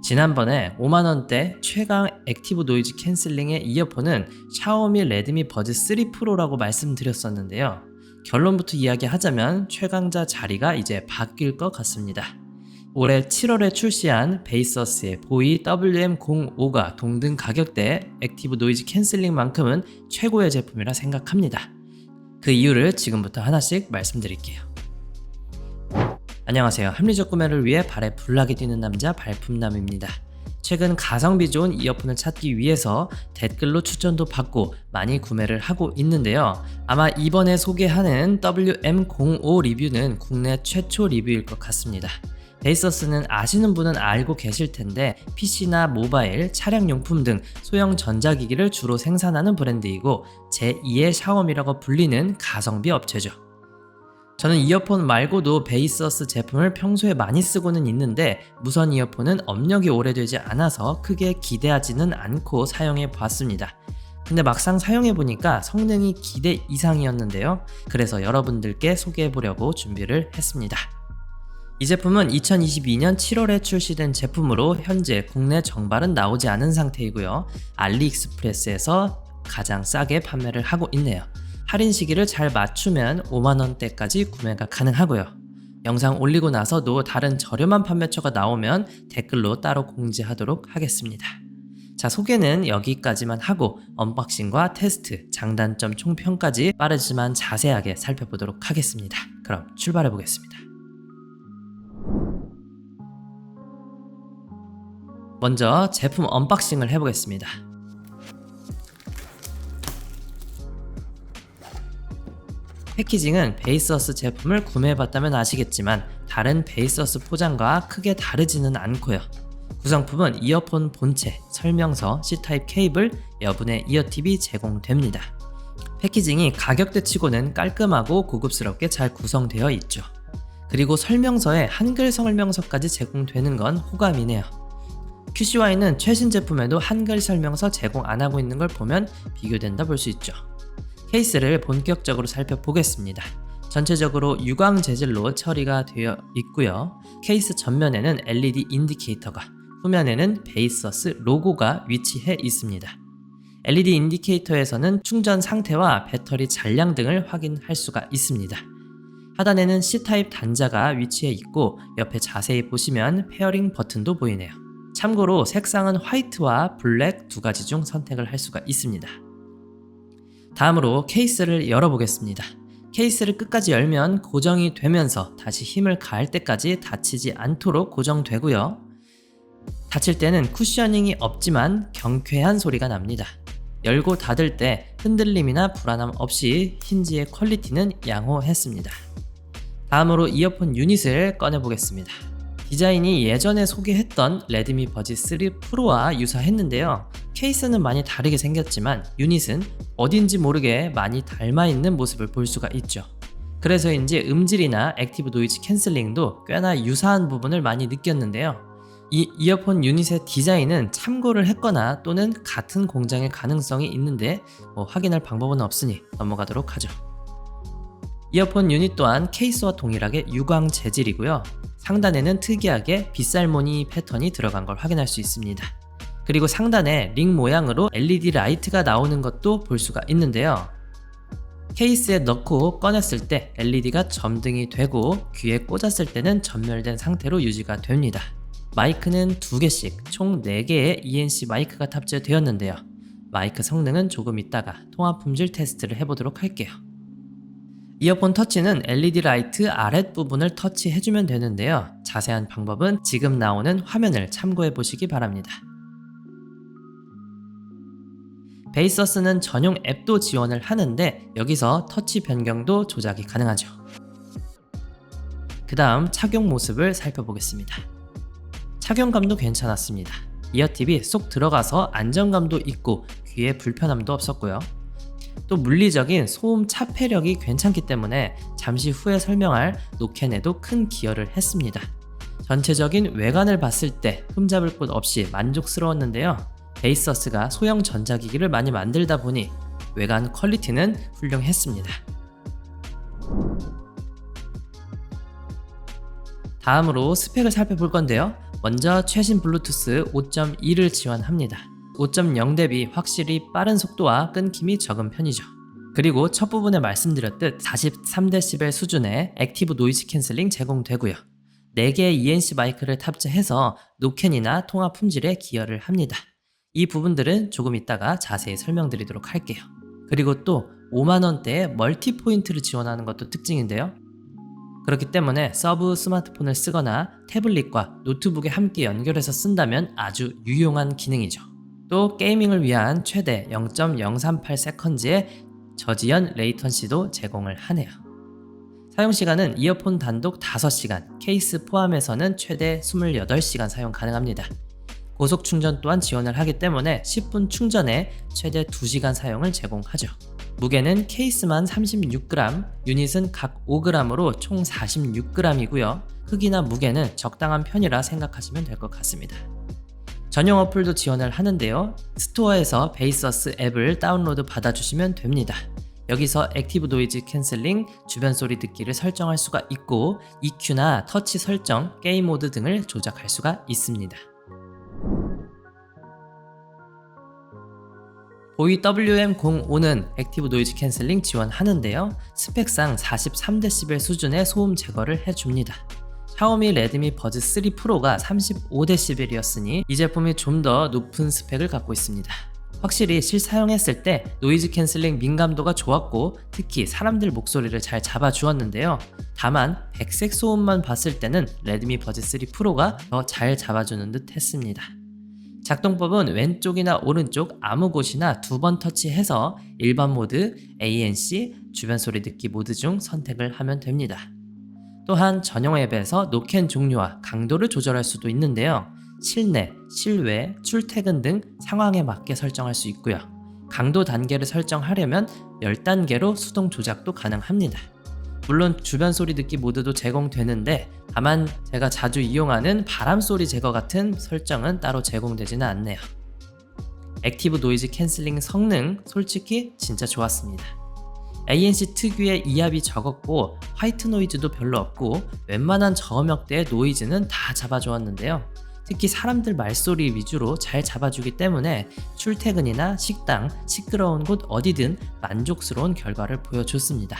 지난번에 5만원대 최강 액티브 노이즈 캔슬링의 이어폰은 샤오미 레드미 버즈 3 프로라고 말씀드렸었는데요. 결론부터 이야기하자면 최강자 자리가 이제 바뀔 것 같습니다. 올해 7월에 출시한 베이서스의 보이 WM05가 동등 가격대 액티브 노이즈 캔슬링만큼은 최고의 제품이라 생각합니다. 그 이유를 지금부터 하나씩 말씀드릴게요. 안녕하세요. 합리적 구매를 위해 발에 불나게 뛰는 남자 발품남입니다. 최근 가성비 좋은 이어폰을 찾기 위해서 댓글로 추천도 받고 많이 구매를 하고 있는데요. 아마 이번에 소개하는 WM05 리뷰는 국내 최초 리뷰일 것 같습니다. 베이서스는 아시는 분은 알고 계실 텐데 PC나 모바일, 차량용품 등 소형 전자기기를 주로 생산하는 브랜드이고 제2의 샤오미라고 불리는 가성비 업체죠. 저는 이어폰 말고도 베이서스 제품을 평소에 많이 쓰고는 있는데 무선 이어폰은 업력이 오래되지 않아서 크게 기대하지는 않고 사용해 봤습니다. 근데 막상 사용해 보니까 성능이 기대 이상이었는데요. 그래서 여러분들께 소개해 보려고 준비를 했습니다. 이 제품은 2022년 7월에 출시된 제품으로 현재 국내 정발은 나오지 않은 상태이고요. 알리익스프레스에서 가장 싸게 판매를 하고 있네요. 할인 시기를 잘 맞추면 5만원대까지 구매가 가능하고요. 영상 올리고 나서도 다른 저렴한 판매처가 나오면 댓글로 따로 공지하도록 하겠습니다. 자, 소개는 여기까지만 하고 언박싱과 테스트, 장단점 총평까지 빠르지만 자세하게 살펴보도록 하겠습니다. 그럼 출발해 보겠습니다. 먼저 제품 언박싱을 해보겠습니다. 패키징은 베이서스 제품을 구매해봤다면 아시겠지만 다른 베이서스 포장과 크게 다르지는 않고요. 구성품은 이어폰 본체, 설명서, C타입 케이블, 여분의 이어팁이 제공됩니다. 패키징이 가격대치고는 깔끔하고 고급스럽게 잘 구성되어 있죠. 그리고 설명서에 한글 설명서까지 제공되는 건 호감이네요. QCY는 최신 제품에도 한글 설명서 제공 안 하고 있는 걸 보면 비교된다 볼 수 있죠. 케이스를 본격적으로 살펴보겠습니다. 전체적으로 유광 재질로 처리가 되어 있고요. 케이스 전면에는 LED 인디케이터가, 후면에는 베이서스 로고가 위치해 있습니다. LED 인디케이터에서는 충전 상태와 배터리 잔량 등을 확인할 수가 있습니다. 하단에는 C타입 단자가 위치해 있고 옆에 자세히 보시면 페어링 버튼도 보이네요. 참고로 색상은 화이트와 블랙 두 가지 중 선택을 할 수가 있습니다. 다음으로 케이스를 열어보겠습니다. 케이스를 끝까지 열면 고정이 되면서 다시 힘을 가할 때까지 닫히지 않도록 고정되고요. 닫힐 때는 쿠셔닝이 없지만 경쾌한 소리가 납니다. 열고 닫을 때 흔들림이나 불안함 없이 힌지의 퀄리티는 양호했습니다. 다음으로 이어폰 유닛을 꺼내보겠습니다. 디자인이 예전에 소개했던 레드미 버즈 3 프로와 유사했는데요. 케이스는 많이 다르게 생겼지만 유닛은 어딘지 모르게 많이 닮아있는 모습을 볼 수가 있죠. 그래서인지 음질이나 액티브 노이즈 캔슬링도 꽤나 유사한 부분을 많이 느꼈는데요. 이 이어폰 유닛의 디자인은 참고를 했거나 또는 같은 공장의 가능성이 있는데 확인할 방법은 없으니 넘어가도록 하죠. 이어폰 유닛 또한 케이스와 동일하게 유광 재질이고요. 상단에는 특이하게 빗살무늬 패턴이 들어간 걸 확인할 수 있습니다. 그리고 상단에 링 모양으로 LED 라이트가 나오는 것도 볼 수가 있는데요. 케이스에 넣고 꺼냈을 때 LED가 점등이 되고 귀에 꽂았을 때는 전멸된 상태로 유지가 됩니다. 마이크는 2개씩 총 4개의 ENC 마이크가 탑재되었는데요. 마이크 성능은 조금 이따가 통화 품질 테스트를 해보도록 할게요. 이어폰 터치는 LED 라이트 아랫부분을 터치해주면 되는데요. 자세한 방법은 지금 나오는 화면을 참고해 보시기 바랍니다. 베이서스는 전용 앱도 지원을 하는데 여기서 터치 변경도 조작이 가능하죠. 그 다음 착용 모습을 살펴보겠습니다. 착용감도 괜찮았습니다. 이어팁이 쏙 들어가서 안정감도 있고 귀에 불편함도 없었고요. 또 물리적인 소음 차폐력이 괜찮기 때문에 잠시 후에 설명할 노캔에도 큰 기여를 했습니다. 전체적인 외관을 봤을 때 흠잡을 곳 없이 만족스러웠는데요. 베이서스가 소형 전자기기를 많이 만들다 보니 외관 퀄리티는 훌륭했습니다. 다음으로 스펙을 살펴볼 건데요. 먼저 최신 블루투스 5.2를 지원합니다. 5.0 대비 확실히 빠른 속도와 끊김이 적은 편이죠. 그리고 첫 부분에 말씀드렸듯 43dB 수준의 액티브 노이즈 캔슬링 제공되고요. 4개의 ENC 마이크를 탑재해서 노캔이나 통화 품질에 기여를 합니다. 이 부분들은 조금 이따가 자세히 설명드리도록 할게요. 그리고 또 5만원대의 멀티 포인트를 지원하는 것도 특징인데요. 그렇기 때문에 서브 스마트폰을 쓰거나 태블릿과 노트북에 함께 연결해서 쓴다면 아주 유용한 기능이죠. 또 게이밍을 위한 최대 0.038s의 저지연 레이턴시도 제공을 하네요. 사용시간은 이어폰 단독 5시간, 케이스 포함해서는 최대 28시간 사용 가능합니다. 고속 충전 또한 지원을 하기 때문에 10분 충전에 최대 2시간 사용을 제공하죠. 무게는 케이스만 36g, 유닛은 각 5g으로 총 46g이고요. 크기나 무게는 적당한 편이라 생각하시면 될 것 같습니다. 전용 어플도 지원을 하는데요. 스토어에서 베이서스 앱을 다운로드 받아주시면 됩니다. 여기서 액티브 노이즈 캔슬링, 주변 소리 듣기를 설정할 수가 있고 EQ나 터치 설정, 게임 모드 등을 조작할 수가 있습니다. 보이 WM05는 액티브 노이즈 캔슬링 지원하는데요. 스펙상 43dB 수준의 소음 제거를 해줍니다. 샤오미 레드미 버즈 3 프로가 35dB이었으니 이 제품이 좀 더 높은 스펙을 갖고 있습니다. 확실히 실사용했을 때 노이즈 캔슬링 민감도가 좋았고 특히 사람들 목소리를 잘 잡아주었는데요. 다만 백색 소음만 봤을 때는 레드미 버즈 3 프로가 더 잘 잡아주는 듯 했습니다. 작동법은 왼쪽이나 오른쪽 아무 곳이나 2번 터치해서 일반 모드, ANC, 주변 소리 듣기 모드 중 선택을 하면 됩니다. 또한 전용 앱에서 노캔 종류와 강도를 조절할 수도 있는데요. 실내, 실외, 출퇴근 등 상황에 맞게 설정할 수 있고요. 강도 단계를 설정하려면 10단계로 수동 조작도 가능합니다. 물론 주변 소리 듣기 모드도 제공되는데 다만 제가 자주 이용하는 바람 소리 제거 같은 설정은 따로 제공되지는 않네요. 액티브 노이즈 캔슬링 성능 솔직히 진짜 좋았습니다. ANC 특유의 이압이 적었고 화이트 노이즈도 별로 없고 웬만한 저음역대의 노이즈는 다 잡아주었는데요. 특히 사람들 말소리 위주로 잘 잡아주기 때문에 출퇴근이나 식당, 시끄러운 곳 어디든 만족스러운 결과를 보여줬습니다.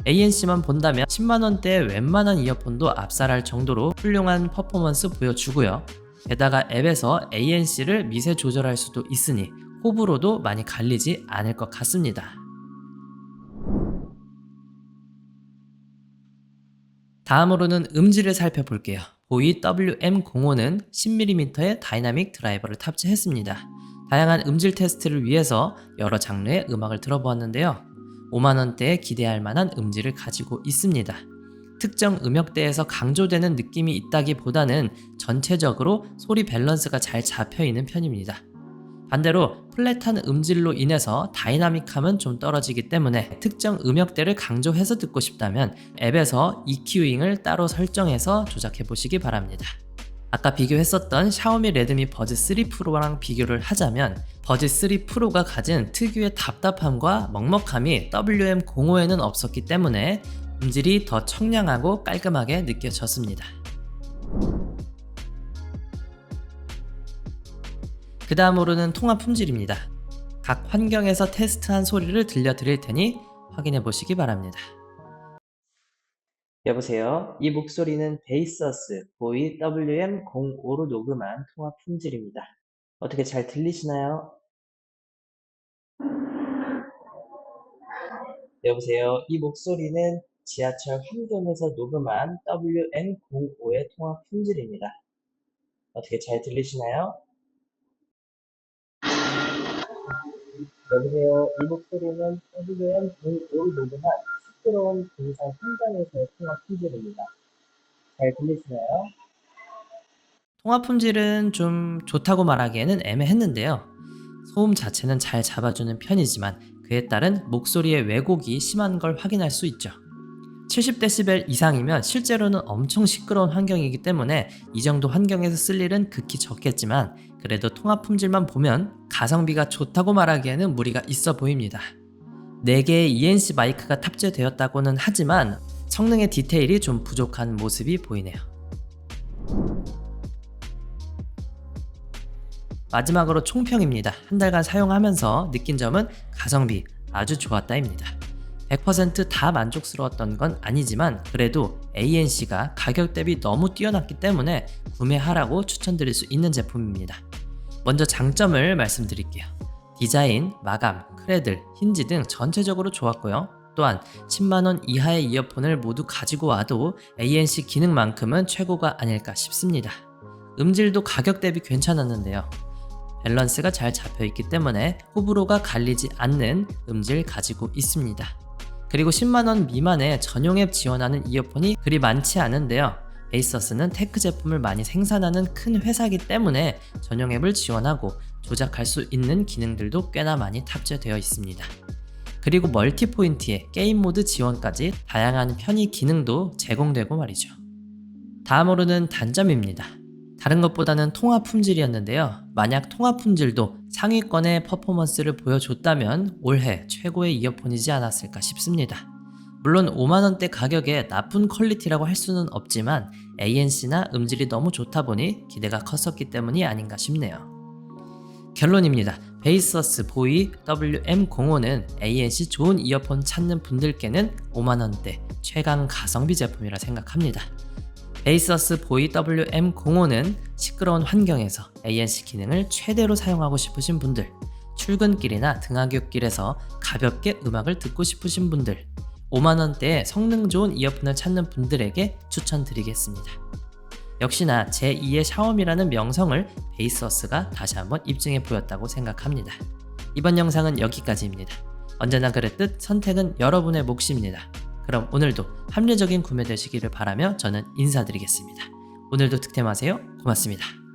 ANC만 본다면 10만원대의 웬만한 이어폰도 압살할 정도로 훌륭한 퍼포먼스 보여주고요. 게다가 앱에서 ANC를 미세 조절할 수도 있으니 호불호도 많이 갈리지 않을 것 같습니다. 다음으로는 음질을 살펴볼게요. 보이 WM05는 10mm의 다이나믹 드라이버를 탑재했습니다. 다양한 음질 테스트를 위해서 여러 장르의 음악을 들어보았는데요. 5만원대에 기대할 만한 음질을 가지고 있습니다. 특정 음역대에서 강조되는 느낌이 있다기보다는 전체적으로 소리 밸런스가 잘 잡혀있는 편입니다. 반대로 플랫한 음질로 인해서 다이나믹함은 좀 떨어지기 때문에 특정 음역대를 강조해서 듣고 싶다면 앱에서 EQ잉을 따로 설정해서 조작해 보시기 바랍니다. 아까 비교했었던 샤오미 레드미 버즈 3 프로랑 비교를 하자면 버즈 3 프로가 가진 특유의 답답함과 먹먹함이 WM05에는 없었기 때문에 음질이 더 청량하고 깔끔하게 느껴졌습니다. 그 다음으로는 통화 품질입니다. 각 환경에서 테스트한 소리를 들려드릴 테니 확인해 보시기 바랍니다. 여보세요. 이 목소리는 베이서스 보이 WM05로 녹음한 통화 품질입니다. 어떻게 잘 들리시나요? 여보세요. 이 목소리는 지하철 환경에서 녹음한 WM05의 통화 품질입니다. 어떻게 잘 들리시나요? 여보세요. 이 목소리는 WM05로 녹음한 시끄러운 공사 현장에서의 통화 품질입니다. 잘 들리시나요? 통화 품질은 좀 좋다고 말하기에는 애매했는데요. 소음 자체는 잘 잡아주는 편이지만 그에 따른 목소리의 왜곡이 심한 걸 확인할 수 있죠. 70dB 이상이면 실제로는 엄청 시끄러운 환경이기 때문에 이 정도 환경에서 쓸 일은 극히 적겠지만 그래도 통화 품질만 보면 가성비가 좋다고 말하기에는 무리가 있어 보입니다. 4개의 ENC 마이크가 탑재되었다고는 하지만 성능의 디테일이 좀 부족한 모습이 보이네요. 마지막으로 총평입니다. 한 달간 사용하면서 느낀 점은 가성비 아주 좋았다입니다. 100%다 만족스러웠던 건 아니지만 그래도 ANC가 가격 대비 너무 뛰어났기 때문에 구매하라고 추천드릴 수 있는 제품입니다. 먼저 장점을 말씀드릴게요. 디자인, 마감, 크레들, 힌지 등 전체적으로 좋았고요. 또한 10만원 이하의 이어폰을 모두 가지고 와도 ANC 기능만큼은 최고가 아닐까 싶습니다. 음질도 가격 대비 괜찮았는데요. 밸런스가 잘 잡혀있기 때문에 호불호가 갈리지 않는 음질 가지고 있습니다. 그리고 10만원 미만의 전용 앱 지원하는 이어폰이 그리 많지 않은데요. 베이서스는 테크 제품을 많이 생산하는 큰 회사이기 때문에 전용 앱을 지원하고 조작할 수 있는 기능들도 꽤나 많이 탑재되어 있습니다. 그리고 멀티 포인트에 게임 모드 지원까지 다양한 편의 기능도 제공되고 말이죠. 다음으로는 단점입니다. 다른 것보다는 통화 품질이었는데요. 만약 통화 품질도 상위권의 퍼포먼스를 보여줬다면 올해 최고의 이어폰이지 않았을까 싶습니다. 물론 5만원대 가격에 나쁜 퀄리티라고 할 수는 없지만 ANC나 음질이 너무 좋다 보니 기대가 컸었기 때문이 아닌가 싶네요. 결론입니다. 베이서스 보이 WM05는 ANC 좋은 이어폰 찾는 분들께는 5만원대 최강 가성비 제품이라 생각합니다. 베이서스 보이 WM05는 시끄러운 환경에서 ANC 기능을 최대로 사용하고 싶으신 분들, 출근길이나 등하굣길에서 가볍게 음악을 듣고 싶으신 분들, 5만원대의 성능 좋은 이어폰을 찾는 분들에게 추천드리겠습니다. 역시나 제2의 샤오미라는 명성을 베이서스가 다시 한번 입증해 보였다고 생각합니다. 이번 영상은 여기까지입니다. 언제나 그랬듯 선택은 여러분의 몫입니다. 그럼 오늘도 합리적인 구매 되시기를 바라며 저는 인사드리겠습니다. 오늘도 득템하세요. 고맙습니다.